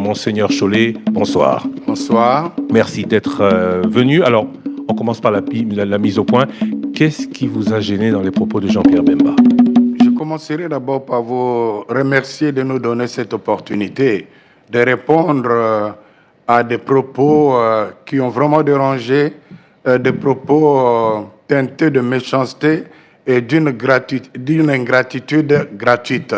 Monseigneur Chollet, bonsoir. Bonsoir. Merci d'être venu. Alors, on commence par la mise au point. Qu'est-ce qui vous a gêné dans les propos de Jean-Pierre Bemba? Je commencerai d'abord par vous remercier de nous donner cette opportunité de répondre à des propos qui ont vraiment dérangé, des propos teintés de méchanceté et d'une ingratitude gratuite.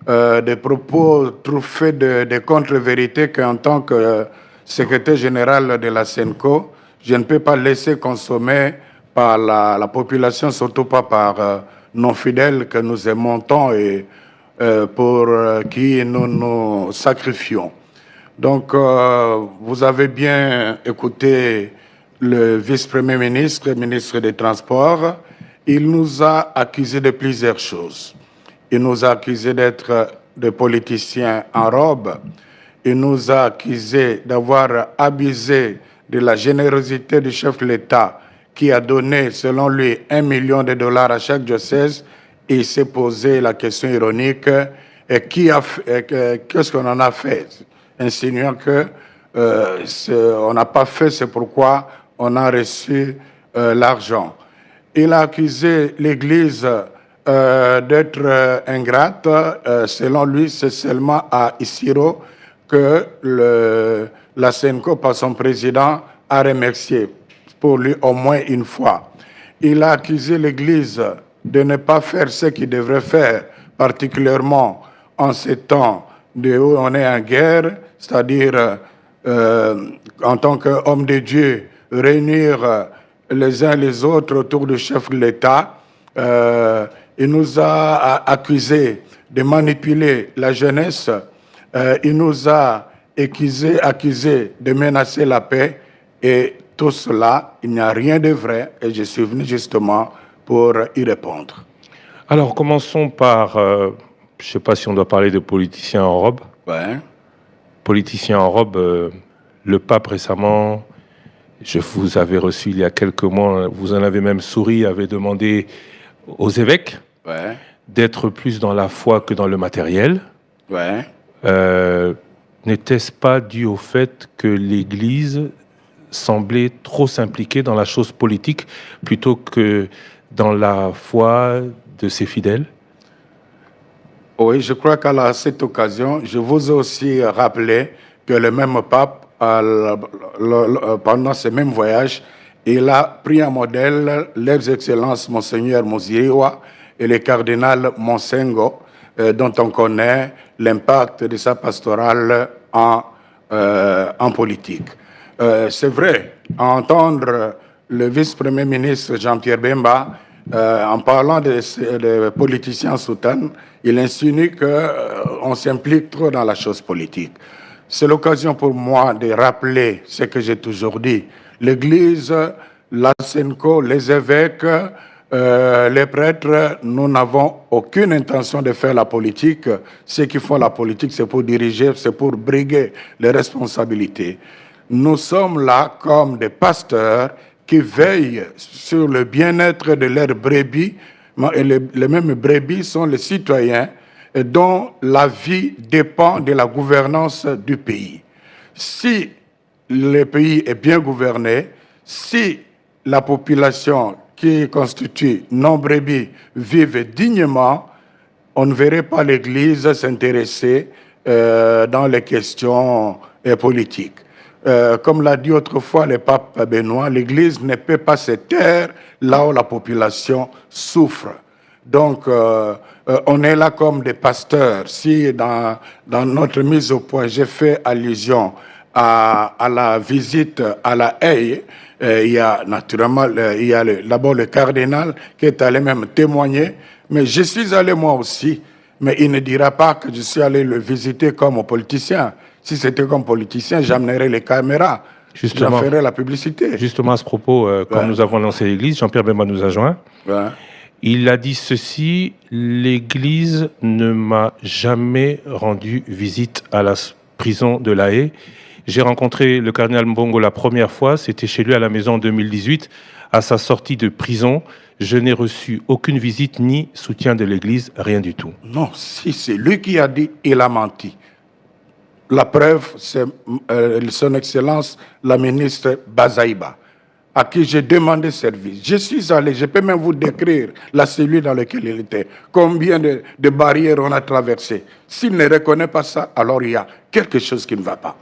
Des propos truffés de contre-vérités qu'en tant que secrétaire général de la SENCO, je ne peux pas laisser consommer par la population, surtout pas par nos fidèles que nous aimons tant et pour qui nous nous sacrifions. Donc, vous avez bien écouté le vice-premier ministre, ministre des Transports. Il nous a accusés de plusieurs choses. Il nous a accusés d'être des politiciens en robe. Il nous a accusés d'avoir abusé de la générosité du chef de l'État qui a donné, selon lui, $1 million à chaque diocèse. Et il s'est posé la question ironique, qu'est-ce qu'on en a fait? Insinuant que on n'a pas fait, c'est pourquoi on a reçu l'argent. Il a accusé l'Église d'être ingrate. Selon lui, c'est seulement à Isiro que la SENCO, par son président, a remercié pour lui au moins une fois. Il a accusé l'Église de ne pas faire ce qu'il devrait faire, particulièrement en ces temps où on est en guerre, c'est-à-dire en tant qu'homme de Dieu, réunir les uns les autres autour du chef de l'État. Il nous a accusés de manipuler la jeunesse. Il nous a accusés de menacer la paix. Et tout cela, il n'y a rien de vrai. Et je suis venu justement pour y répondre. Alors, commençons par, je ne sais pas si on doit parler de politiciens en robe. Ouais. Politiciens en robe, le pape récemment, je vous avais reçu il y a quelques mois, vous en avez même souri, avait demandé aux évêques d'être plus dans la foi que dans le matériel. Ouais. N'était-ce pas dû au fait que l'Église semblait trop s'impliquer dans la chose politique plutôt que dans la foi de ses fidèles? Oui, je crois qu'à cette occasion, je vous ai aussi rappelé que le même pape, pendant ce même voyage, il a pris un modèle, leurs excellences Monseigneur Muziriwa et le cardinal Monsengo, dont on connaît l'impact de sa pastorale en politique. C'est vrai, à entendre le vice-premier ministre Jean-Pierre Bemba, en parlant de politiciens soutanes, il insinue qu'on s'implique trop dans la chose politique. C'est l'occasion pour moi de rappeler ce que j'ai toujours dit. L'Église, la SENCO, les évêques, les prêtres, nous n'avons aucune intention de faire la politique. Ceux qui font la politique, c'est pour diriger, c'est pour briguer les responsabilités. Nous sommes là comme des pasteurs qui veillent sur le bien-être de leurs brebis. Et les mêmes brebis sont les citoyens dont la vie dépend de la gouvernance du pays. Si le pays est bien gouverné, si la population qui constitue nos brebis vive dignement, on ne verrait pas l'Église s'intéresser dans les questions politiques. Comme l'a dit autrefois le pape Benoît, l'Église ne peut pas se taire là où la population souffre. Donc, on est là comme des pasteurs. Si dans notre mise au point, j'ai fait allusion à la visite à La Haye, il y a naturellement d'abord le cardinal qui est allé même témoigner, mais je suis allé moi aussi. Mais il ne dira pas que je suis allé le visiter comme politicien. Si c'était comme politicien, j'amènerais les caméras, j'en ferais la publicité. Justement, à ce propos, quand nous avons lancé l'Église, Jean-Pierre Bemba nous a joint. Il a dit ceci: l'Église ne m'a jamais rendu visite à la prison de La Haye. J'ai rencontré le cardinal Mbongo la première fois, c'était chez lui à la maison en 2018. À sa sortie de prison, je n'ai reçu aucune visite ni soutien de l'Église, rien du tout. Non, si c'est lui qui a dit, il a menti. La preuve, c'est son Excellence, la ministre Bazaïba, à qui j'ai demandé service. Je suis allé, je peux même vous décrire la cellule dans laquelle il était, combien de barrières on a traversées. S'il ne reconnaît pas ça, alors il y a quelque chose qui ne va pas.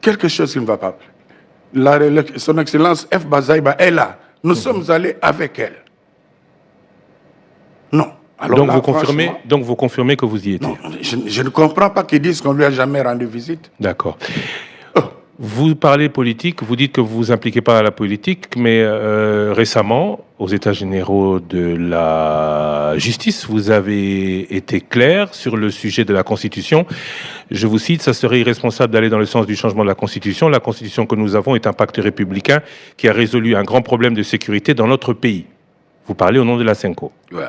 Quelque chose qui ne va pas. Son Excellence F. Bazaïba est là. Nous sommes allés avec elle. Non. Alors donc, là, vous confirmez que vous y étiez? Non, je ne comprends pas qu'ils disent qu'on ne lui a jamais rendu visite. D'accord. Vous parlez politique, vous dites que vous ne vous impliquez pas à la politique, mais récemment, aux États généraux de la justice, vous avez été clair sur le sujet de la Constitution. Je vous cite, ça serait irresponsable d'aller dans le sens du changement de la Constitution. La Constitution que nous avons est un pacte républicain qui a résolu un grand problème de sécurité dans notre pays. Vous parlez au nom de la CENCO. Ouais.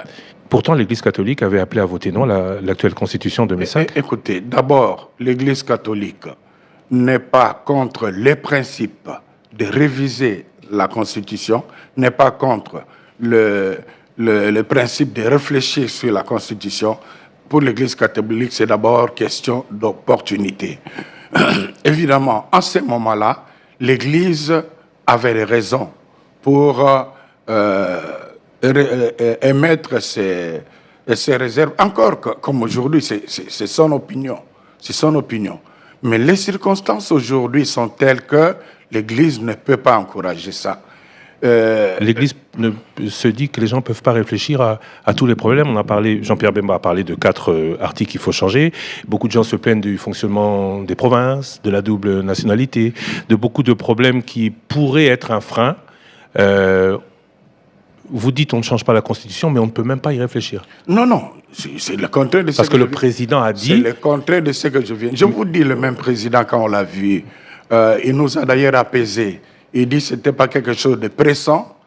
Pourtant, l'Église catholique avait appelé à voter non l'actuelle Constitution de 2005. Écoutez, d'abord, l'Église catholique n'est pas contre les principes de réviser la Constitution, n'est pas contre le principe de réfléchir sur la Constitution. Pour l'Église catholique, c'est d'abord question d'opportunité. Évidemment, en ce moment-là, l'Église avait des raisons pour émettre ses réserves. Encore comme aujourd'hui, c'est son opinion. C'est son opinion. Mais les circonstances aujourd'hui sont telles que l'Église ne peut pas encourager ça. L'Église se dit que les gens ne peuvent pas réfléchir à tous les problèmes. On a parlé, Jean-Pierre Bemba a parlé de 4 articles qu'il faut changer. Beaucoup de gens se plaignent du fonctionnement des provinces, de la double nationalité, de beaucoup de problèmes qui pourraient être un frein. Vous dites on ne change pas la Constitution, mais on ne peut même pas y réfléchir. Non, non, c'est le contraire de ce Parce que le président a dit... C'est le contraire de ce que je viens. Je vous dis, le même président, quand on l'a vu, il nous a d'ailleurs apaisés. Il dit que ce n'était pas quelque chose de pressant.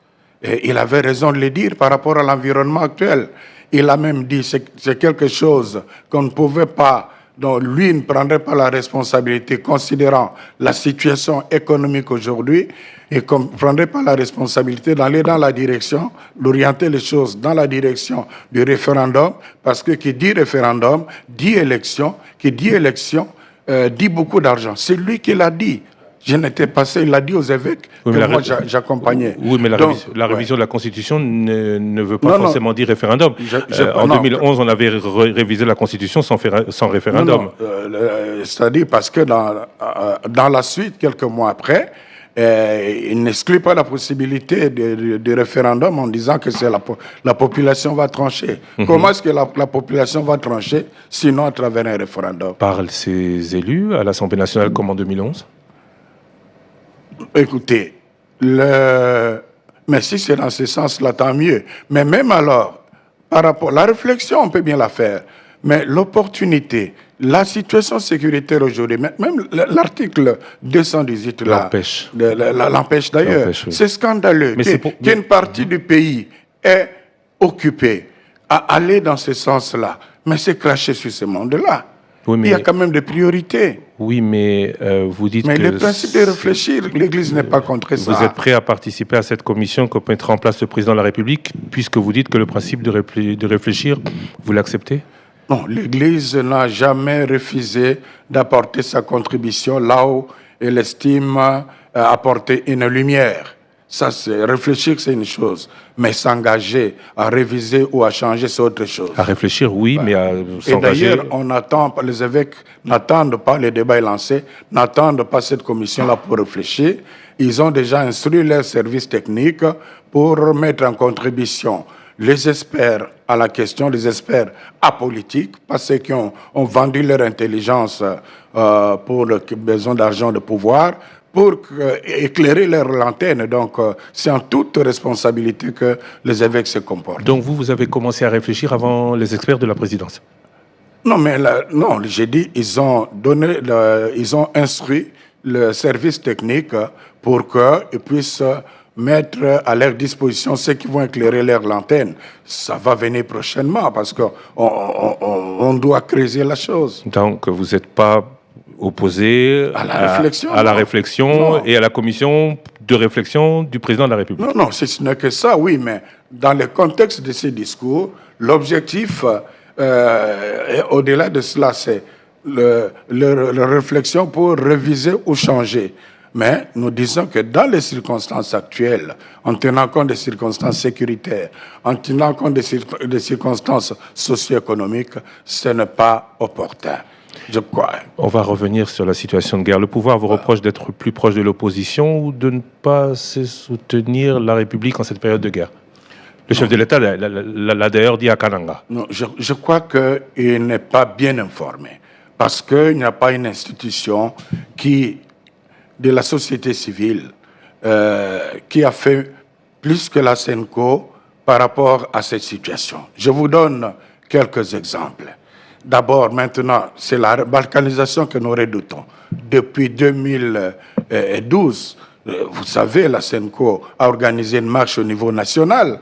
Et il avait raison de le dire par rapport à l'environnement actuel. Il a même dit que c'est quelque chose qu'on ne pouvait pas, dont lui ne prendrait pas la responsabilité, considérant la situation économique aujourd'hui, et qu'on ne prendrait pas la responsabilité d'aller dans la direction, d'orienter les choses dans la direction du référendum, parce que qui dit référendum, dit élection, qui dit élection, dit beaucoup d'argent. C'est lui qui l'a dit. Je n'étais pas il l'a dit aux évêques, oui, que moi j'accompagnais. Oui, mais la révision de la Constitution ne veut pas forcément dire référendum. En 2011, on avait révisé la Constitution sans référendum. C'est-à-dire parce que dans la suite, quelques mois après, il n'exclut pas la possibilité de référendum en disant que c'est la population va trancher. Comment est-ce que la population va trancher, sinon à travers un référendum? Par ses élus à l'Assemblée nationale comme en 2011? Écoutez, mais si c'est dans ce sens-là, tant mieux. Mais même alors, par rapport à la réflexion, on peut bien la faire. Mais l'opportunité, la situation sécuritaire aujourd'hui, même l'article 218 l'empêche. L'empêche d'ailleurs. Oui. C'est scandaleux qu'une partie du pays est occupée à aller dans ce sens-là. Mais c'est cracher sur ce monde-là. Oui, il y a quand même des priorités. Oui, mais vous dites que... Mais le principe de réfléchir, l'Église n'est pas contre ça. Vous êtes prêt à participer à cette commission que mettra en place le président de la République, puisque vous dites que le principe de réfléchir, vous l'acceptez? Non, l'Église n'a jamais refusé d'apporter sa contribution là où elle estime apporter une lumière. Ça, c'est réfléchir, c'est une chose. Mais s'engager à réviser ou à changer, c'est autre chose. À réfléchir, oui, mais à s'engager... Et d'ailleurs, on attend, les évêques n'attendent pas, les débats lancés, n'attendent pas cette commission-là pour réfléchir. Ils ont déjà instruit leurs services techniques pour mettre en contribution les experts à la question, les experts apolitiques, pas ceux qui ont vendu leur intelligence pour le besoin d'argent, de pouvoir, pour éclairer leur lanterne. Donc, c'est en toute responsabilité que les évêques se comportent. Donc, vous avez commencé à réfléchir avant les experts de la présidence? Non, mais non, j'ai dit, ils ont instruit le service technique pour qu'ils puissent mettre à leur disposition ceux qui vont éclairer leur lanterne. Ça va venir prochainement parce qu'on doit creuser la chose. Donc, vous n'êtes pas opposé à la réflexion et à la commission de réflexion du président de la République? Non, ce n'est que ça, oui, mais dans le contexte de ces discours, l'objectif, au-delà de cela, c'est leur réflexion pour réviser ou changer. Mais nous disons que dans les circonstances actuelles, en tenant compte des circonstances sécuritaires, en tenant compte des circonstances socio-économiques, ce n'est pas opportun. Je crois. On va revenir sur la situation de guerre. Le pouvoir vous reproche d'être plus proche de l'opposition ou de ne pas soutenir la République en cette période de guerre? Le chef de l'État l'a d'ailleurs dit à Kananga. Non, je crois qu'il n'est pas bien informé parce qu'il n'y a pas une institution de la société civile qui a fait plus que la SENCO par rapport à cette situation. Je vous donne quelques exemples. D'abord, maintenant, c'est la balkanisation que nous redoutons. Depuis 2012, vous savez, la SENCO a organisé une marche au niveau national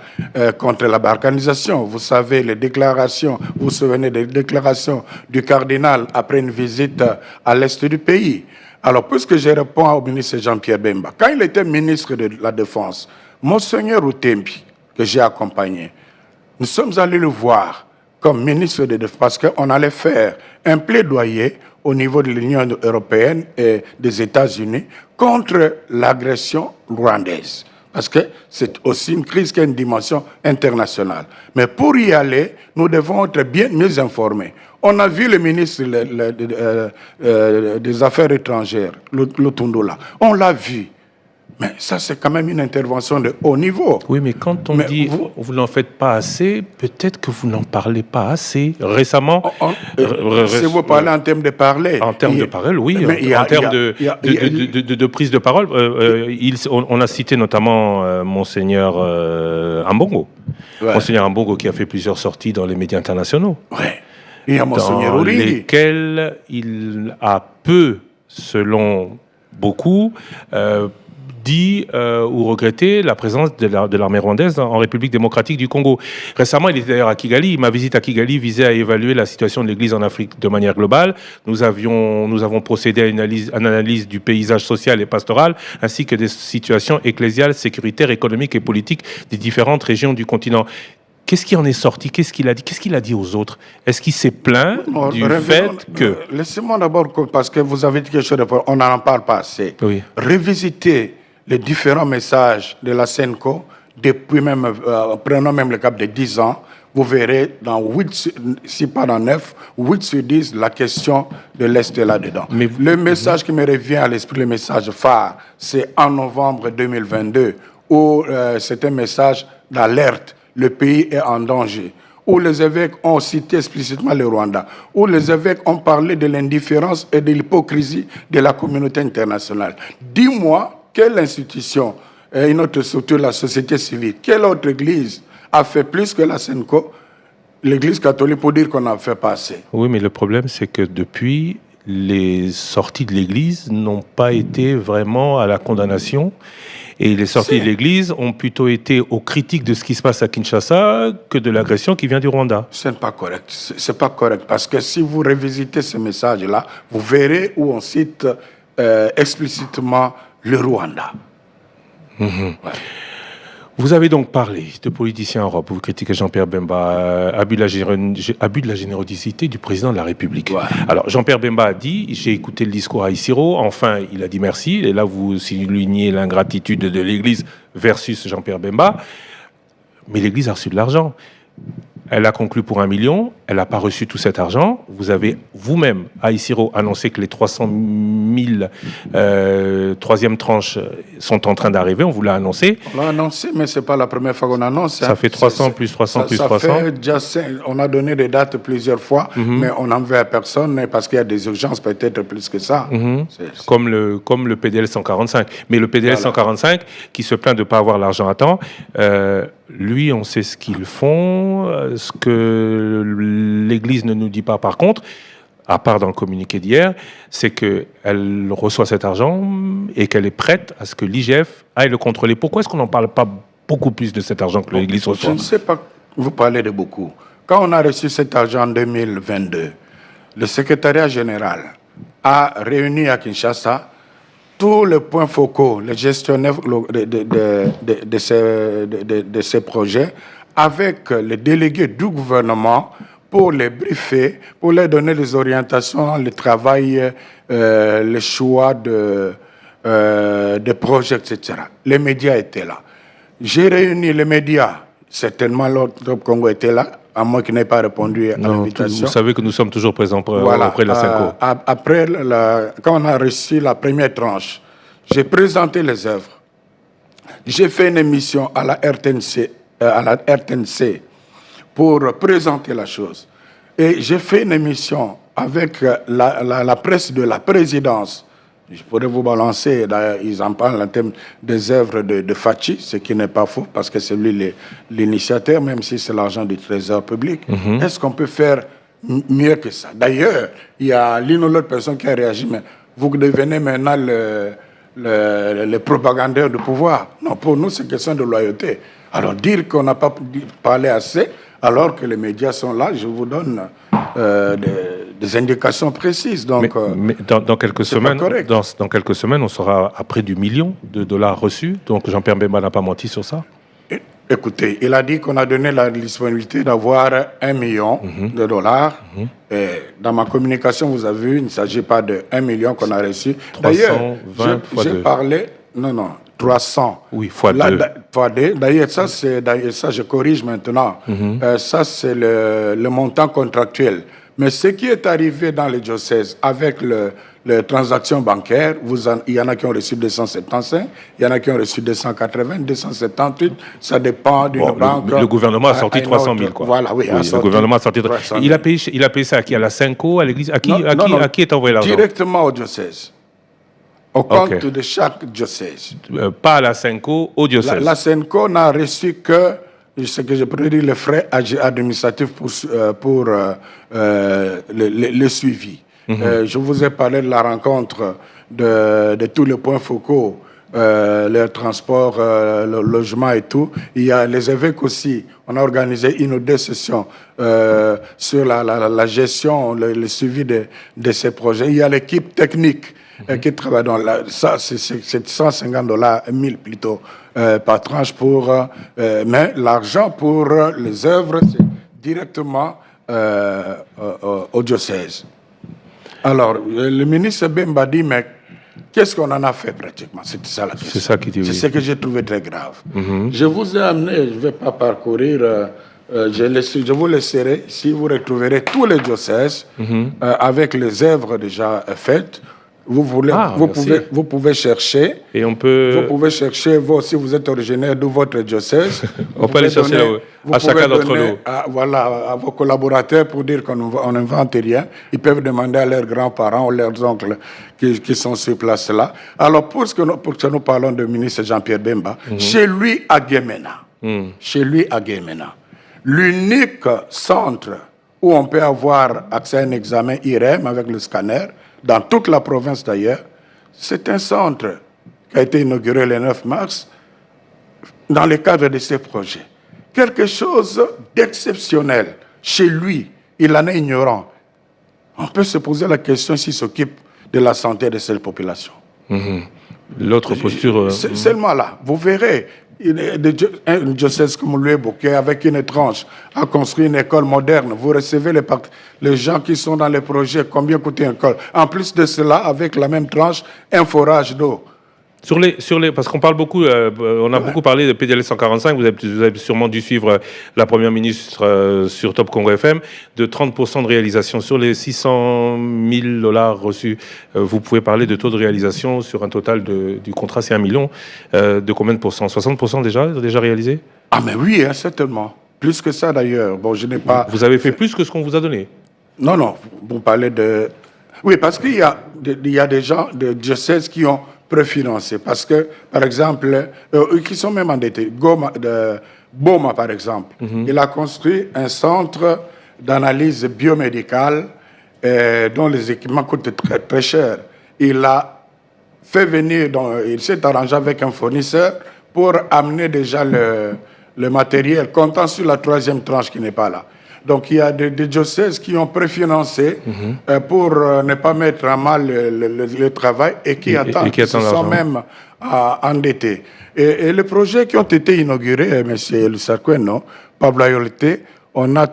contre la balkanisation. Vous savez, les déclarations, vous vous souvenez des déclarations du cardinal après une visite à l'est du pays. Alors, puisque je réponds au ministre Jean-Pierre Bemba, quand il était ministre de la Défense, Monseigneur Outembi, que j'ai accompagné, nous sommes allés le voir comme ministre de Défense parce qu'on allait faire un plaidoyer au niveau de l'Union européenne et des États-Unis contre l'agression rwandaise. Parce que c'est aussi une crise qui a une dimension internationale. Mais pour y aller, nous devons être bien mieux informés. On a vu le ministre des Affaires étrangères, Lutundula. On l'a vu. Mais ça, c'est quand même une intervention de haut niveau. Oui, mais quand on dit vous n'en faites pas assez, peut-être que vous n'en parlez pas assez. Récemment... si vous parlez en termes de parler... En termes de parole, oui. En termes de prise de parole, on a cité notamment Monseigneur Ambongo. Ouais. Monseigneur Ambongo qui a fait plusieurs sorties dans les médias internationaux. Oui. Il y a Monseigneur Ourigi. Dans lesquels il a peu, selon beaucoup... dit ou regretté la présence de l'armée rwandaise en République démocratique du Congo. Récemment, il était d'ailleurs à Kigali. Ma visite à Kigali visait à évaluer la situation de l'Église en Afrique de manière globale. Nous avons procédé à une analyse du paysage social et pastoral, ainsi que des situations ecclésiales, sécuritaires, économiques et politiques des différentes régions du continent. Qu'est-ce qui en est sorti? Qu'est-ce qu'il a dit? Qu'est-ce qu'il a dit aux autres? Est-ce qu'il s'est plaint du fait que... Laissez-moi d'abord, parce que vous avez dit quelque chose, on n'en parle pas assez. Oui. Révisiter les différents messages de la SENCO, depuis même, prenons même le cap de 10 ans, vous verrez dans 8, si pas dans 9, 8 sur 10, la question de l'Est est là-dedans. Mais le message qui me revient à l'esprit, le message phare, c'est en novembre 2022, où c'est un message d'alerte, le pays est en danger, où les évêques ont cité explicitement le Rwanda, où les évêques ont parlé de l'indifférence et de l'hypocrisie de la communauté internationale. Dis-moi, quelle institution, une autre structure, la société civile, quelle autre église a fait plus que la SENCO, l'église catholique, pour dire qu'on n'a fait pas assez? Oui, mais le problème, c'est que depuis, les sorties de l'église n'ont pas été vraiment à la condamnation. Et les sorties de l'église ont plutôt été aux critiques de ce qui se passe à Kinshasa que de l'agression qui vient du Rwanda. Ce n'est pas correct. C'est pas correct. Parce que si vous révisitez ce message-là, vous verrez où on cite explicitement le Rwanda. Ouais. Vous avez donc parlé de politiciens en Europe. Vous critiquez Jean-Pierre Bemba, abus de la générosité du président de la République. Ouais. Alors, Jean-Pierre Bemba a dit, j'ai écouté le discours à Isiro, enfin, il a dit merci. Et là, vous soulignez l'ingratitude de l'Église versus Jean-Pierre Bemba. Mais l'Église a reçu de l'argent. Elle a conclu pour 1 million, elle n'a pas reçu tout cet argent. Vous avez vous-même, à Isiro, annoncé que les 300 000 troisième tranche sont en train d'arriver. On vous l'a annoncé. On l'a annoncé, mais ce n'est pas la première fois qu'on annonce. Ça fait 300 plus 300 plus 300. Fait déjà, on a donné des dates plusieurs fois, mais on n'en veut à personne parce qu'il y a des urgences peut-être plus que ça. Comme le PDL 145. Mais le PDL 145, qui se plaint de ne pas avoir l'argent à temps, lui, on sait ce qu'ils font. Ce que l'Église ne nous dit pas, par contre, à part dans le communiqué d'hier, c'est qu'elle reçoit cet argent et qu'elle est prête à ce que l'IGF aille le contrôler. Pourquoi est-ce qu'on n'en parle pas beaucoup plus de cet argent que l'Église reçoit? Je ne sais pas, vous parlez de beaucoup. Quand on a reçu cet argent en 2022, le secrétariat général a réuni à Kinshasa tous les points focaux, les gestionnaires de ces projets, avec les délégués du gouvernement pour les briefer, pour leur donner les orientations, le travail, le choix de projets, etc. Les médias étaient là. J'ai réuni les médias. Certainement, l'autre Congo était là, à moins qu'il n'ait pas répondu à l'invitation. Vous savez que nous sommes toujours présents auprès de la Senco. Après, quand on a reçu la première tranche, j'ai présenté les œuvres. J'ai fait une émission à la RTNC pour présenter la chose. Et j'ai fait une émission avec la presse de la présidence. Je pourrais vous balancer, ils en parlent en termes des œuvres de Fachi, ce qui n'est pas faux, parce que c'est lui l'initiateur, même si c'est l'argent du trésor public. Est-ce qu'on peut faire mieux que ça? D'ailleurs, il y a l'une ou l'autre personne qui a réagi, mais vous devenez maintenant le propagandeur du pouvoir. Non, pour nous, c'est question de loyauté. Alors, dire qu'on n'a pas parlé assez, alors que les médias sont là, je vous donne des indications précises. Donc, mais dans quelques semaines, dans quelques semaines, on sera à près du $1 million reçus. Donc Jean-Pierre Bemba n'a pas menti sur ça. Écoutez, il a dit qu'on a donné la disponibilité d'avoir $1 million. Et dans ma communication, vous avez vu, il ne s'agit pas de $1 million qu'on a reçu. D'ailleurs, j'ai parlé... Non, 300. Oui, fois 2. D'ailleurs, ça, je corrige maintenant. Ça, c'est le montant contractuel. Mais ce qui est arrivé dans les diocèses avec les transactions bancaires, il y en a qui ont reçu 275, il y en a qui ont reçu 280, 278, ça dépend d'une banque. Le gouvernement a sorti 300 000, quoi. Voilà, oui. Le gouvernement a sorti 300 000. Il a payé ça à qui? À la Senco, à l'église? À qui est envoyé l'argent? Directement au diocèse. Au compte de chaque diocèse. Pas à la Senco, au diocèse. La Senco n'a reçu que ce que je pourrais dire les frais administratifs pour le suivi. Je vous ai parlé de la rencontre de tous les points focaux, le transport, le logement et tout. Il y a les évêques aussi. On a organisé 1 ou 2 sessions sur la gestion, le suivi de ces projets. Il y a l'équipe technique qui travaille dans ça, c'est $150, 1000 plutôt, par tranche mais l'argent pour les œuvres, c'est directement au diocèse. Alors, le ministre Bemba dit, mais qu'est-ce qu'on en a fait pratiquement? C'est ça la question. C'est ça qui dit oui. C'est ce que j'ai trouvé très grave. Je vous ai amené, je ne vais pas parcourir, je vous laisserai, si vous retrouverez tous les diocèses avec les œuvres déjà faites. Vous pouvez chercher. Et on peut... Vous pouvez chercher, si vous êtes originaire de votre diocèse. On peut aller chercher à chacun d'entre nous. À vos collaborateurs pour dire qu'on n'invente rien. Ils peuvent demander à leurs grands-parents ou leurs oncles qui sont sur place là. Alors, pour que nous parlons du ministre Jean-Pierre Bemba, chez lui à Guémena, l'unique centre où on peut avoir accès à un examen IRM avec le scanner, dans toute la province d'ailleurs, c'est un centre qui a été inauguré le 9 mars dans le cadre de ces projets. Quelque chose d'exceptionnel. Chez lui, il en est ignorant. On peut se poser la question s'il s'occupe de la santé de cette population. L'autre posture... Seulement là, vous verrez, un diocèse comme lui, avec une tranche, a construit une école moderne. Vous recevez les gens qui sont dans les projets, combien coûte une école? En plus de cela, avec la même tranche, un forage d'eau. Parce qu'on parle beaucoup, on a beaucoup parlé de PDL 145, vous avez sûrement dû suivre la Première ministre sur Top Congo FM, de 30% de réalisation. Sur les $600 000 reçus, vous pouvez parler de taux de réalisation sur un total du contrat, c'est $1 million. De combien de pourcents? 60% déjà réalisé? Ah mais oui, hein, certainement. Plus que ça d'ailleurs. Bon, je n'ai pas... Vous avez fait plus que ce qu'on vous a donné? Non, vous parlez de... Oui, parce qu'il y a des gens, des diocèses qui ont préfinancé. Parce que, par exemple, qui sont même endettés. Boma, par exemple, il a construit un centre d'analyse biomédicale dont les équipements coûtent très, très cher. Il a fait venir, il s'est arrangé avec un fournisseur pour amener déjà le matériel, comptant sur la 3e tranche qui n'est pas là. Donc, il y a des diocèses qui ont préfinancé pour ne pas mettre à mal le travail et qui attendent, qui se sont même endettés. Et les projets qui ont été inaugurés, M. Lusakwen, Pablo Ayolite, on a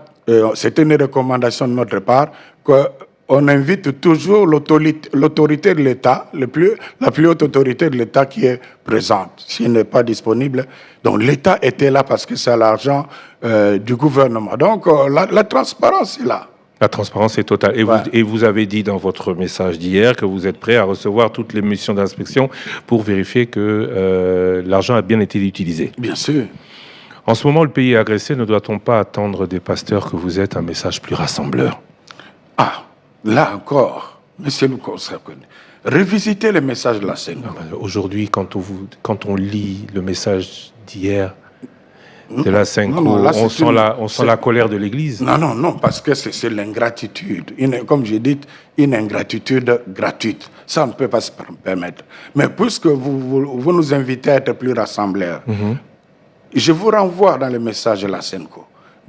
c'était une recommandation de notre part, qu'on invite toujours l'autorité de l'État, la plus haute autorité de l'État qui est présente. S'il n'est pas disponible, donc l'État était là parce que c'est l'argent du gouvernement. Donc la transparence est là. La transparence est totale. Et vous avez dit dans votre message d'hier que vous êtes prêt à recevoir toutes les missions d'inspection pour vérifier que l'argent a bien été utilisé. Bien sûr. En ce moment, le pays est agressé. Ne doit-on pas attendre des pasteurs que vous êtes un message plus rassembleur? Ah, là encore, monsieur le consacré, revisitez le message de la scène. Aujourd'hui, quand on lit le message d'hier, de la Senko, on sent la colère de l'Église. Non, parce que c'est l'ingratitude. Comme j'ai dit, une ingratitude gratuite. Ça, on ne peut pas se permettre. Mais puisque vous nous invitez à être plus rassembleurs, je vous renvoie dans le message de la Senko.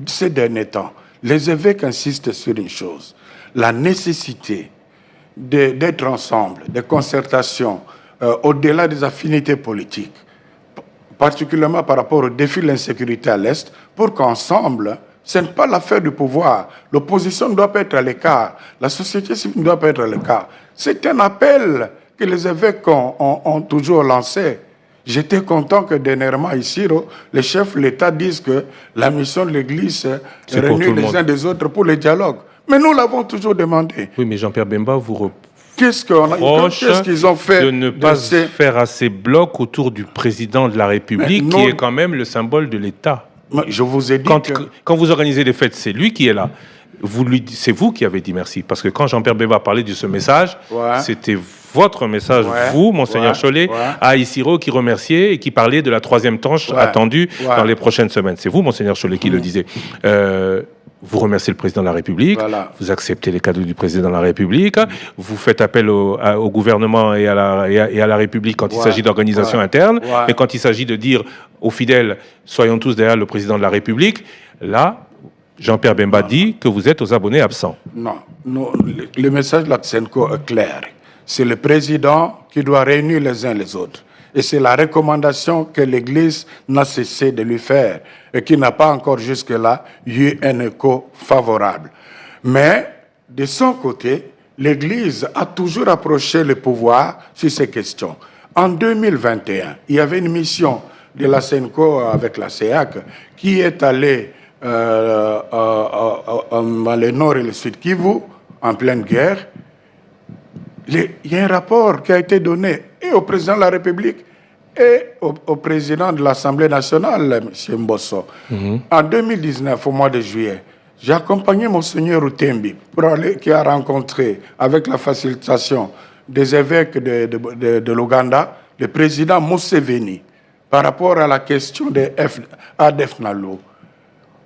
Ces derniers temps, les évêques insistent sur une chose, la nécessité d'être ensemble, de concertation, au-delà des affinités politiques, particulièrement par rapport au défi de l'insécurité à l'Est, pour qu'ensemble, ce n'est pas l'affaire du pouvoir. L'opposition ne doit pas être à l'écart. La société civile ne doit pas être à l'écart. C'est un appel que les évêques ont toujours lancé. J'étais content que dernièrement ici, les chefs de l'État disent que la mission de l'Église réunit les uns des autres pour le dialogue. Mais nous l'avons toujours demandé. Oui, mais Jean-Pierre Bemba vous Qu'est-ce qu'ils ont fait de ne pas faire assez bloc autour du président de la République, qui est quand même le symbole de l'État. Je vous ai dit quand vous organisez les fêtes, c'est lui qui est là. C'est vous qui avez dit merci. Parce que quand Jean-Pierre Bemba parlait de ce message, c'était votre message, vous, Monseigneur Chollet, à Isiro, qui remerciait et qui parlait de la 3e tranche attendue dans les prochaines semaines. C'est vous, Monseigneur Chollet, qui le disait. Vous remerciez le président de la République, vous acceptez les cadeaux du président de la République, vous faites appel au gouvernement et à la République quand il s'agit d'organisation interne, mais quand il s'agit de dire aux fidèles, soyons tous derrière le président de la République, là, Jean-Pierre Bemba dit que vous êtes aux abonnés absents. Non, le message de la Senko est clair. C'est le président qui doit réunir les uns les autres. Et c'est la recommandation que l'Église n'a cessé de lui faire et qui n'a pas encore jusque-là eu un écho favorable. Mais, de son côté, l'Église a toujours approché le pouvoir sur ces questions. En 2021, il y avait une mission de la Senko avec la CEAC qui est allée dans le nord et le sud Kivu, en pleine guerre. Il y a un rapport qui a été donné et au président de la République et au président de l'Assemblée nationale, M. Mbosso. En 2019, au mois de juillet, j'ai accompagné Monseigneur Utembi qui a rencontré, avec la facilitation des évêques de l'Ouganda, le président Museveni par rapport à la question des ADF Nalo.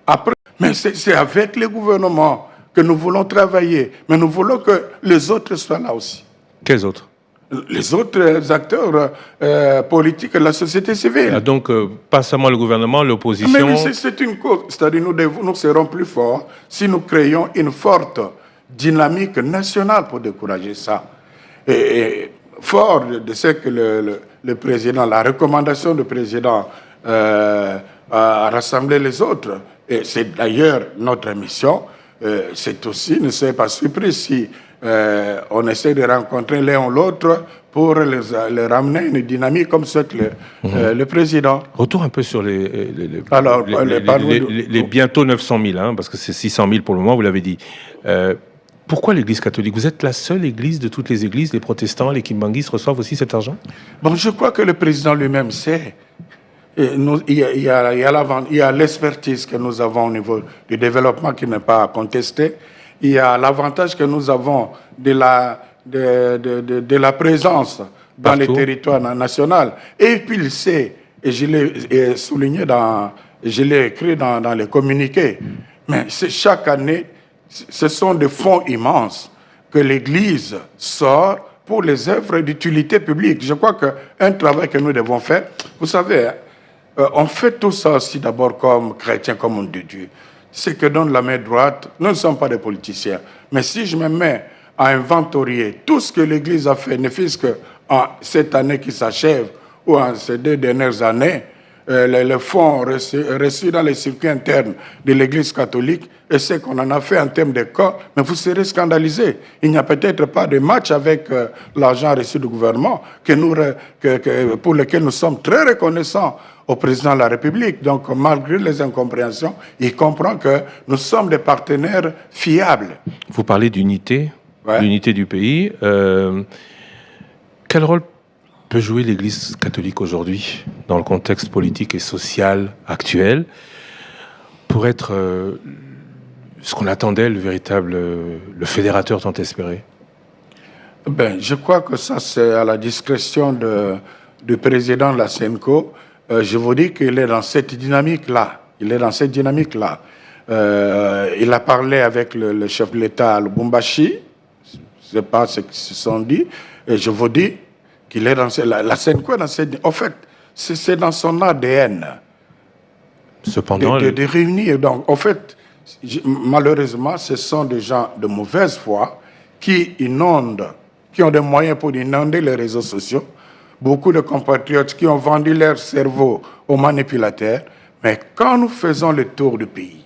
Après, mais c'est avec les gouvernements que nous voulons travailler, mais nous voulons que les autres soient là aussi. Quels autres? Les autres acteurs politiques de la société civile. Ah, donc, pas seulement le gouvernement, l'opposition. Mais c'est une cause. C'est-à-dire nous serons plus forts si nous créons une forte dynamique nationale pour décourager ça. Et fort de ce que le président, la recommandation du président a rassemblé les autres. Et c'est d'ailleurs notre mission. C'est aussi, ne soyez pas surpris si on essaie de rencontrer l'un ou l'autre pour les ramener à une dynamique comme souhaite le président. Retour un peu sur les bientôt 900 000, hein, parce que c'est 600 000 pour le moment, vous l'avez dit. Pourquoi l'Église catholique? Vous êtes la seule Église de toutes les Églises, les protestants, les Kimbanguistes reçoivent aussi cet argent? Bon, je crois que le président lui-même sait. Il y a l'expertise que nous avons au niveau du développement qui n'est pas contesté. Il y a l'avantage que nous avons de la présence dans les territoires nationaux. Et puis il sait, et je l'ai souligné, je l'ai écrit dans les communiqués, mais chaque année, ce sont des fonds immenses que l'Église sort pour les œuvres d'utilité publique. Je crois qu'un travail que nous devons faire, vous savez, on fait tout ça aussi d'abord comme chrétiens, comme homme de Dieu. C'est que donne la main droite, nous ne sommes pas des politiciens. Mais si je me mets à inventorier tout ce que l'Église a fait, ne fût-ce qu'en cette année qui s'achève ou en ces 2 dernières années, les fonds reçus dans les circuits internes de l'Église catholique et ce qu'on en a fait en termes de corps, mais vous serez scandalisés. Il n'y a peut-être pas de match avec l'argent reçu du gouvernement pour lequel nous sommes très reconnaissants au président de la République. Donc, malgré les incompréhensions, il comprend que nous sommes des partenaires fiables. Vous parlez d'unité, l'unité du pays. Quel rôle peut jouer l'Église catholique aujourd'hui dans le contexte politique et social actuel pour être ce qu'on attendait, le fédérateur tant espéré? Je crois que ça, c'est à la discrétion du président de la SENCO. Je vous dis qu'il est dans cette dynamique-là. Il a parlé avec le chef de l'État, Lubumbashi. Je ne sais pas ce qu'ils se sont dit. Et je vous dis qu'il est dans la SENCO. En fait, c'est dans son ADN. Cependant, de réunir. Donc, en fait, malheureusement, ce sont des gens de mauvaise foi qui ont des moyens pour inonder les réseaux sociaux. Beaucoup de compatriotes qui ont vendu leur cerveau aux manipulateurs. Mais quand nous faisons le tour du pays,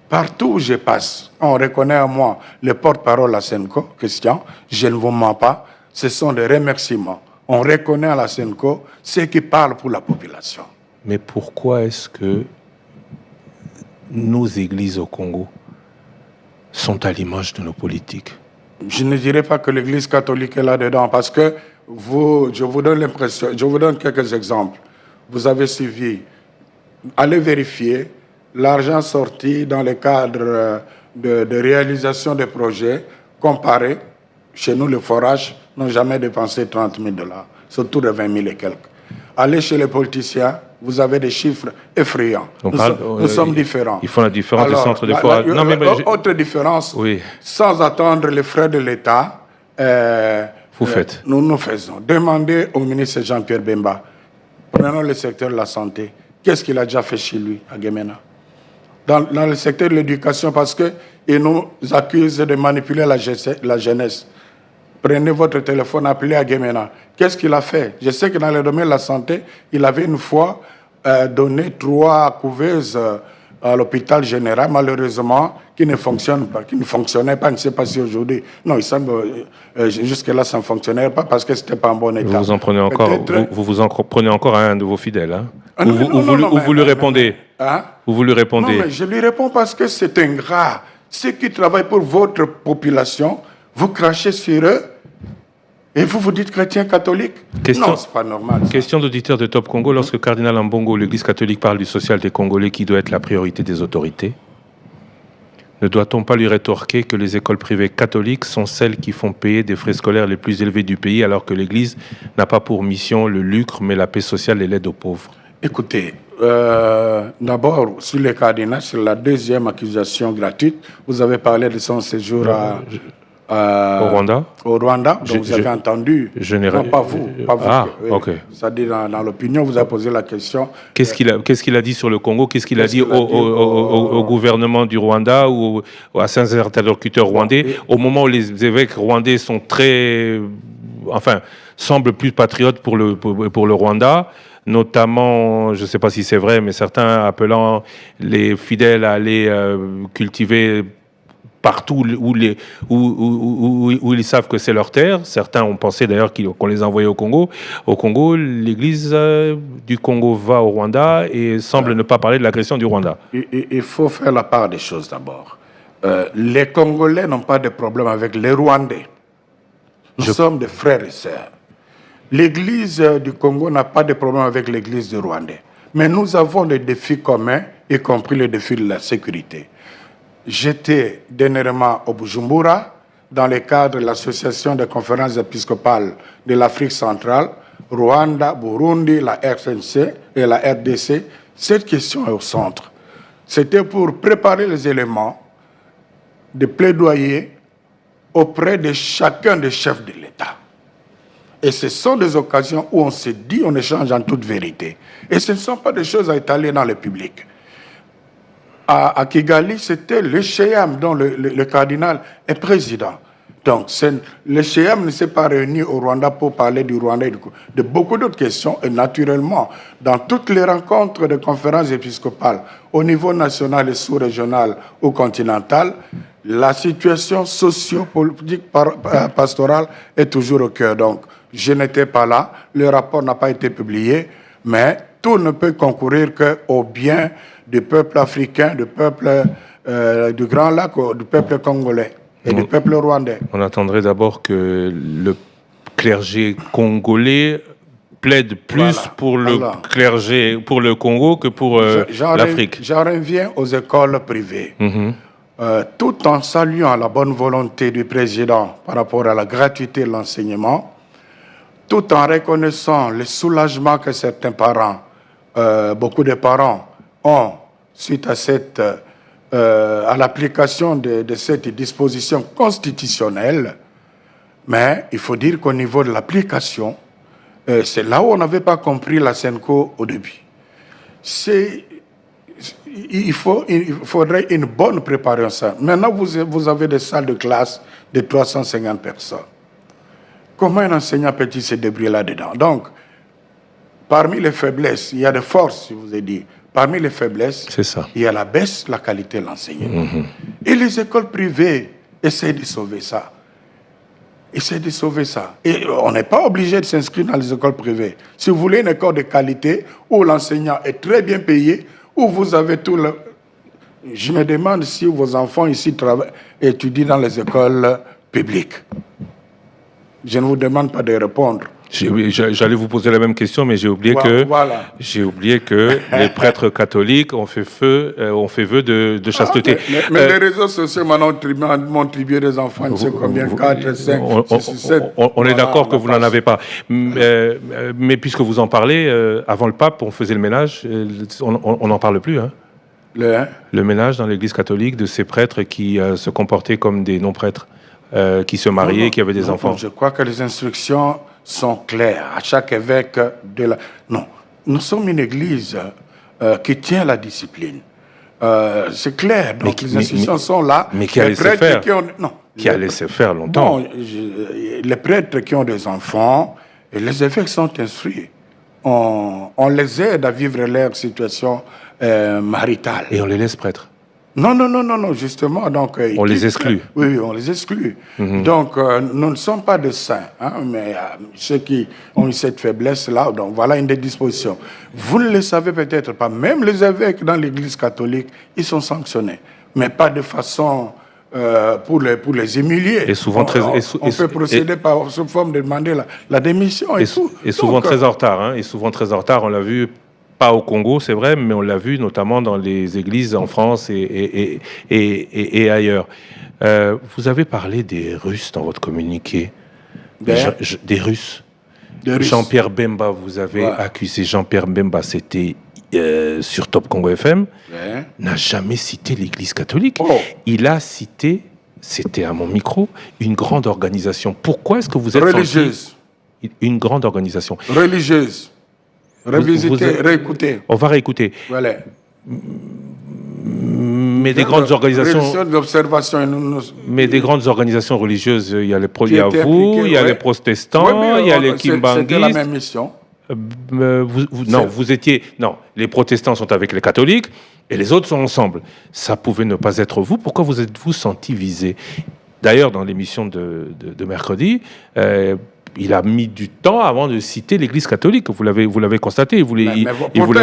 partout où je passe, on reconnaît à moi le porte-parole à SENCO, Christian, je ne vous mens pas, ce sont des remerciements. On reconnaît à la SENCO ceux qui parlent pour la population. Mais pourquoi est-ce que nos églises au Congo sont à l'image de nos politiques? Je ne dirais pas que l'Église catholique est là-dedans, parce que je vous donne quelques exemples. Vous avez suivi, allez vérifier l'argent sorti dans le cadre de réalisation des projets, comparé, chez nous, les forages n'ont jamais dépensé 30 000 $, c'est autour de 20 000 et quelques. Allez chez les politiciens, vous avez des chiffres effrayants. Nous sommes différents. Ils font la différence du centre des forages. Autre différence, oui. Sans attendre les frais de l'État, nous faisons. Demandez au ministre Jean-Pierre Bemba, prenons le secteur de la santé, qu'est-ce qu'il a déjà fait chez lui, à Gemena? Dans le secteur de l'éducation, parce qu'il nous accuse de manipuler la jeunesse. Prenez votre téléphone, appelez à Gemena. Qu'est-ce qu'il a fait? Je sais que dans le domaine de la santé, il avait une fois donné 3 couveuses à l'hôpital général, malheureusement, qui ne fonctionnaient pas. Je ne sais pas si aujourd'hui. Non, il semble jusque-là, ça ne fonctionnait pas parce que ce n'était pas en bon état. Vous en prenez encore, vous en prenez encore à un de vos fidèles, hein? Vous lui répondez. Vous lui répondez. Non, mais je lui réponds parce que c'est ingrat. Ceux qui travaillent pour votre population, vous crachez sur eux et vous dites chrétien catholique. Non, c'est pas normal. Ça. Question d'auditeur de Top Congo. Lorsque Cardinal Ambongo, l'Église catholique, parle du social des Congolais qui doit être la priorité des autorités, ne doit-on pas lui rétorquer que les écoles privées catholiques sont celles qui font payer des frais scolaires les plus élevés du pays, alors que l'Église n'a pas pour mission le lucre, mais la paix sociale et l'aide aux pauvres? Écoutez, d'abord, sur les cardinals, sur la deuxième accusation gratuite, vous avez parlé de son séjour au Rwanda. Au Rwanda, donc vous avez entendu. Non, pas vous. Ok. C'est-à-dire, dans l'opinion, vous avez posé la question. Qu'est-ce qu'il a dit sur le Congo? Qu'est-ce qu'il a dit au gouvernement du Rwanda ou à certains interlocuteurs rwandais, au moment où les évêques rwandais sont semblent plus patriotes pour le Rwanda, notamment, je ne sais pas si c'est vrai, mais certains appelant les fidèles à aller cultiver partout où ils savent que c'est leur terre. Certains ont pensé d'ailleurs qu'on les envoyait au Congo. Au Congo, l'Église du Congo va au Rwanda et semble ne pas parler de l'agression du Rwanda. Il faut faire la part des choses d'abord. Les Congolais n'ont pas de problème avec les Rwandais. Nous sommes des frères et sœurs. L'Église du Congo n'a pas de problème avec l'Église du Rwandais. Mais nous avons des défis communs, y compris le défi de la sécurité. J'étais dernièrement au Bujumbura, dans le cadre de l'Association des conférences épiscopales de l'Afrique centrale, Rwanda, Burundi, la RCC et la RDC. Cette question est au centre. C'était pour préparer les éléments de plaidoyer auprès de chacun des chefs de l'État. Et ce sont des occasions où on se dit, on échange en toute vérité. Et ce ne sont pas des choses à étaler dans le public. À Kigali, c'était le Cheyam dont le cardinal est président. Donc, le CM ne s'est pas réuni au Rwanda pour parler du Rwanda et de beaucoup d'autres questions. Et naturellement, dans toutes les rencontres de conférences épiscopales, au niveau national et sous-régional ou continental, la situation socio-politique pastorale est toujours au cœur. Donc, je n'étais pas là, le rapport n'a pas été publié, mais tout ne peut concourir qu'au bien du peuple africain, du peuple du Grand Lac, du peuple congolais et du peuple rwandais. On attendrait d'abord que le clergé congolais plaide plus pour le clergé, pour le Congo que pour l'Afrique. J'en reviens aux écoles privées. Tout en saluant la bonne volonté du président par rapport à la gratuité de l'enseignement, tout en reconnaissant le soulagement que certains parents, beaucoup de parents ont suite à l'application de cette disposition constitutionnelle, mais il faut dire qu'au niveau de l'application, c'est là où on n'avait pas compris la SENCO au début. Il faudrait une bonne préparation. Maintenant, vous avez des salles de classe de 350 personnes. Comment un enseignant peut-il se débrouiller là-dedans? Donc, parmi les faiblesses, il y a des forces, je vous ai dit. Parmi les faiblesses, il y a la baisse de la qualité de l'enseignement. Et les écoles privées essaient de sauver ça. Et on n'est pas obligé de s'inscrire dans les écoles privées. Si vous voulez une école de qualité où l'enseignant est très bien payé, où vous avez tout le... Je me demande si vos enfants ici étudient dans les écoles publiques. Je ne vous demande pas de répondre. J'allais vous poser la même question, mais j'ai oublié que les prêtres catholiques ont fait vœu de chasteté. Mais les réseaux sociaux m'ont attribué des enfants, je ne sais combien, 4, 5, 6, 7. On est d'accord que vous n'en avez pas. Mais puisque vous en parlez, avant le pape, on faisait le ménage, on n'en parle plus. Hein. Le ménage dans l'église catholique de ces prêtres qui se comportaient comme des non-prêtres, qui se mariaient, qui avaient des enfants. Je crois que les instructions sont claires à chaque évêque de la... Non, nous sommes une église qui tient la discipline. C'est clair, donc les instructions sont là. Mais qui a laissé faire qui a laissé faire longtemps. Bon, les prêtres qui ont des enfants, et les évêques sont instruits. On les aide à vivre leur situation maritale. Et on les laisse prêtres? Non, justement. Donc, on les exclut. Oui, on les exclut. Donc, nous ne sommes pas des saints, hein, mais ceux qui ont eu cette faiblesse-là, donc voilà une des dispositions. Vous ne le savez peut-être pas, même les évêques dans l'Église catholique, ils sont sanctionnés, mais pas de façon pour les humilier. Et souvent on peut procéder par sous forme de demander la démission et tout. Et souvent donc, très en retard. Hein, et souvent très en retard, on l'a vu. Pas au Congo, c'est vrai, mais on l'a vu notamment dans les églises en France et ailleurs. Vous avez parlé des Russes dans votre communiqué. Des Russes. Jean-Pierre Bemba, vous avez accusé Jean-Pierre Bemba, c'était sur Top Congo FM, n'a jamais cité l'Église catholique. Il a cité, c'était à mon micro, une grande organisation. Pourquoi est-ce que vous êtes religieuse? Une grande organisation. Religieuse. Révisiter, réécouter. On va réécouter. Voilà. Mais des grandes organisations. Mais des grandes organisations religieuses, il y a les il y a les protestants, il y a les kimbanguistes. C'était la même mission. Non, les protestants sont avec les catholiques et les autres sont ensemble. Ça pouvait ne pas être vous. Pourquoi vous êtes-vous senti visé? D'ailleurs, dans l'émission de mercredi, il a mis du temps avant de citer l'Église catholique. Vous l'avez constaté. Il voulait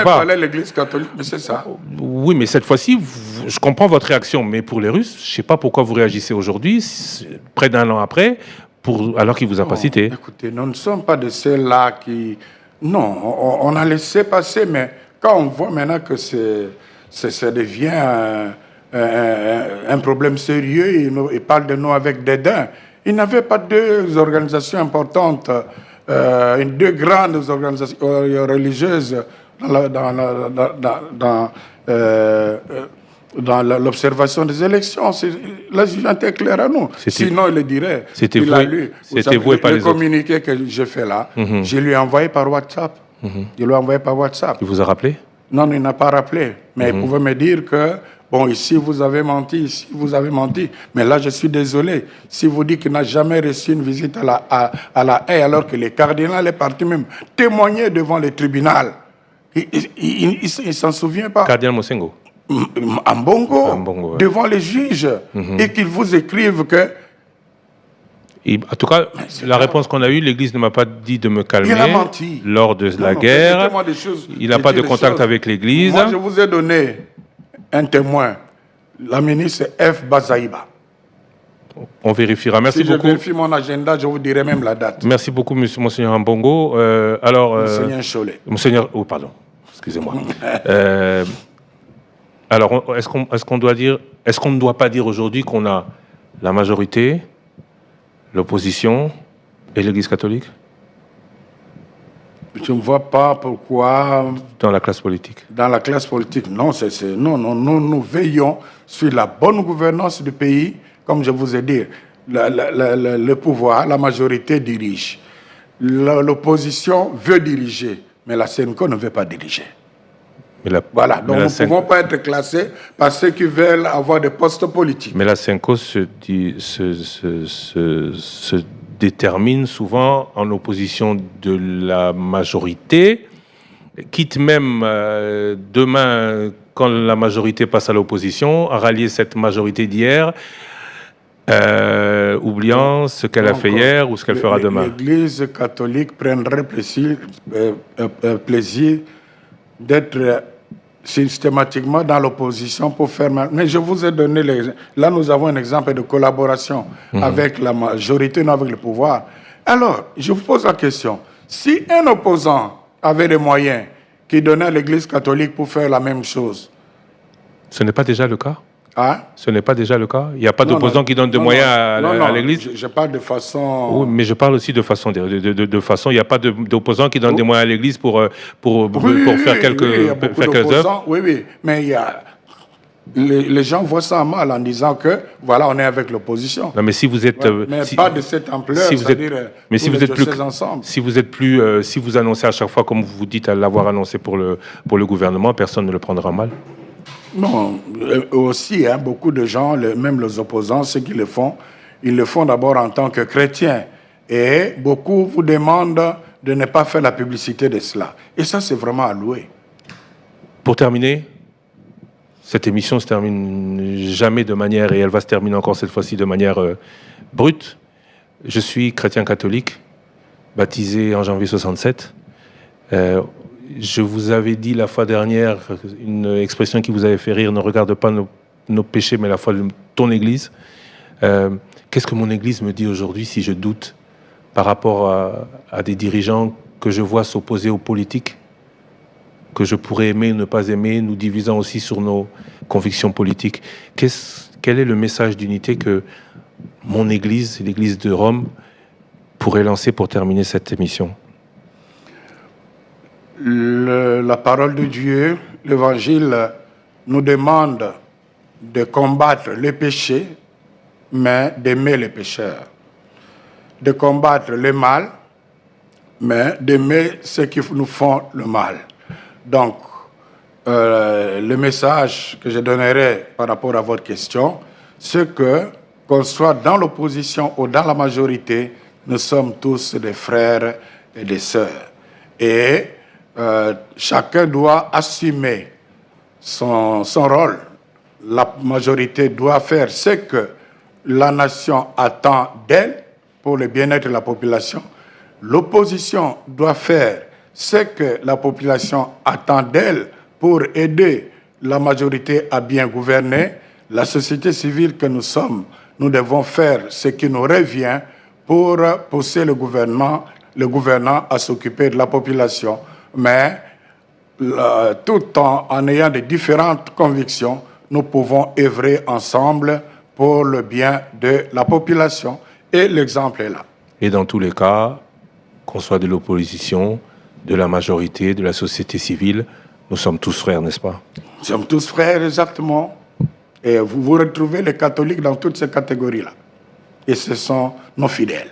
pas. L'Église catholique, mais c'est ça. Oui, mais cette fois-ci, je comprends votre réaction. Mais pour les Russes, je ne sais pas pourquoi vous réagissez aujourd'hui, près d'un an après, alors qu'il ne vous a pas cité. Écoutez, nous ne sommes pas de ceux-là qui... Non, on a laissé passer, mais quand on voit maintenant que ça devient un problème sérieux, il parle de nous avec dédain. Il n'avait pas deux organisations importantes, deux grandes organisations religieuses dans l'observation des élections. La jugeante est claire à nous. Sinon, il le dirait. Il a lu. C'était vous et pas les autres. Le communiqué que j'ai fait là, je lui ai envoyé par WhatsApp. Il vous a rappelé? Non, il n'a pas rappelé. Mais il pouvait me dire bon, ici vous avez menti, ici vous avez menti. Mais là, je suis désolé. Si vous dites qu'il n'a jamais reçu une visite à la Haye, alors que le cardinal est parti même témoigner devant le tribunal, il ne s'en souvient pas. Cardinal Mosengo. Ambongo, ouais. Devant les juges, et qu'ils vous écrivent que... En tout cas, la réponse qu'on a eue, l'Église ne m'a pas dit de me calmer. Il a menti. Lors de la guerre. Il n'a pas de contact avec l'Église. Moi, je vous ai donné un témoin, la ministre F. Bazaïba. On vérifiera. Merci beaucoup. Si je vérifie mon agenda, je vous dirai même la date. Merci beaucoup, Monseigneur Ambongo. Monseigneur Cholet. Monseigneur... Oh, pardon. Excusez-moi. Alors, est-ce qu'on doit dire... Est-ce qu'on ne doit pas dire aujourd'hui qu'on a la majorité, l'opposition et l'Église catholique? Je ne vois pas pourquoi... Dans la classe politique. Dans la classe politique, non. Non, nous veillons sur la bonne gouvernance du pays. Comme je vous ai dit, le pouvoir, la majorité dirige. L'opposition veut diriger, mais la CNCO ne veut pas diriger. Voilà, donc nous ne pouvons pas être classés par ceux qui veulent avoir des postes politiques. Mais la CNCO se détermine souvent en opposition de la majorité, quitte même demain, quand la majorité passe à l'opposition, à rallier cette majorité d'hier, oubliant ce qu'elle a fait hier ou ce qu'elle fera demain. L'Église catholique prendrait plaisir d'être systématiquement dans l'opposition pour faire mal. Mais je vous ai donné là nous avons un exemple de collaboration avec la majorité, non avec le pouvoir. Alors, je vous pose la question. Si un opposant avait des moyens qui donnaient à l'Église catholique pour faire la même chose... Ce n'est pas déjà le cas? Hein? Ce n'est pas déjà le cas? Il n'y a pas d'opposants qui donnent des moyens à l'Église? Je parle de façon... Oui, mais je parle aussi de façon... De façon, il n'y a pas d'opposants qui donnent des moyens à l'Église pour faire quelques œuvres? Oui, mais il y a... Les gens voient ça mal en disant que, voilà, on est avec l'opposition. Non, mais si vous êtes... mais pas de cette ampleur, mais si vous êtes plus ensemble. Si vous annoncez à chaque fois, comme vous dites, à l'avoir annoncé pour le gouvernement, personne ne le prendra mal? Non, aussi, beaucoup de gens, même les opposants, ceux qui le font, ils le font d'abord en tant que chrétiens. Et beaucoup vous demandent de ne pas faire la publicité de cela. Et ça, c'est vraiment à louer. Pour terminer, cette émission ne se termine jamais de manière, et elle va se terminer encore cette fois-ci de manière brute. Je suis chrétien catholique, baptisé en janvier 67. Je vous avais dit la fois dernière une expression qui vous avait fait rire: ne regarde pas nos péchés, mais la foi de ton Église. Qu'est-ce que mon Église me dit aujourd'hui si je doute par rapport à des dirigeants que je vois s'opposer aux politiques, que je pourrais aimer ou ne pas aimer, nous divisant aussi sur nos convictions politiques? Quel est le message d'unité que mon Église, l'Église de Rome, pourrait lancer pour terminer cette émission? La parole de Dieu, l'Évangile, nous demande de combattre les péchés, mais d'aimer les pécheurs. De combattre le mal, mais d'aimer ceux qui nous font le mal. Donc, le message que je donnerai par rapport à votre question, c'est que, qu'on soit dans l'opposition ou dans la majorité, nous sommes tous des frères et des sœurs. Et chacun doit assumer son rôle. La majorité doit faire ce que la nation attend d'elle pour le bien-être de la population. L'opposition doit faire ce que la population attend d'elle pour aider la majorité à bien gouverner. La société civile que nous sommes, nous devons faire ce qui nous revient pour pousser le gouvernant à s'occuper de la population. Mais tout en ayant de différentes convictions, nous pouvons œuvrer ensemble pour le bien de la population. Et l'exemple est là. Et dans tous les cas, qu'on soit de l'opposition, de la majorité, de la société civile, nous sommes tous frères, n'est-ce pas? Nous sommes tous frères, exactement. Et vous retrouvez les catholiques dans toutes ces catégories-là. Et ce sont nos fidèles.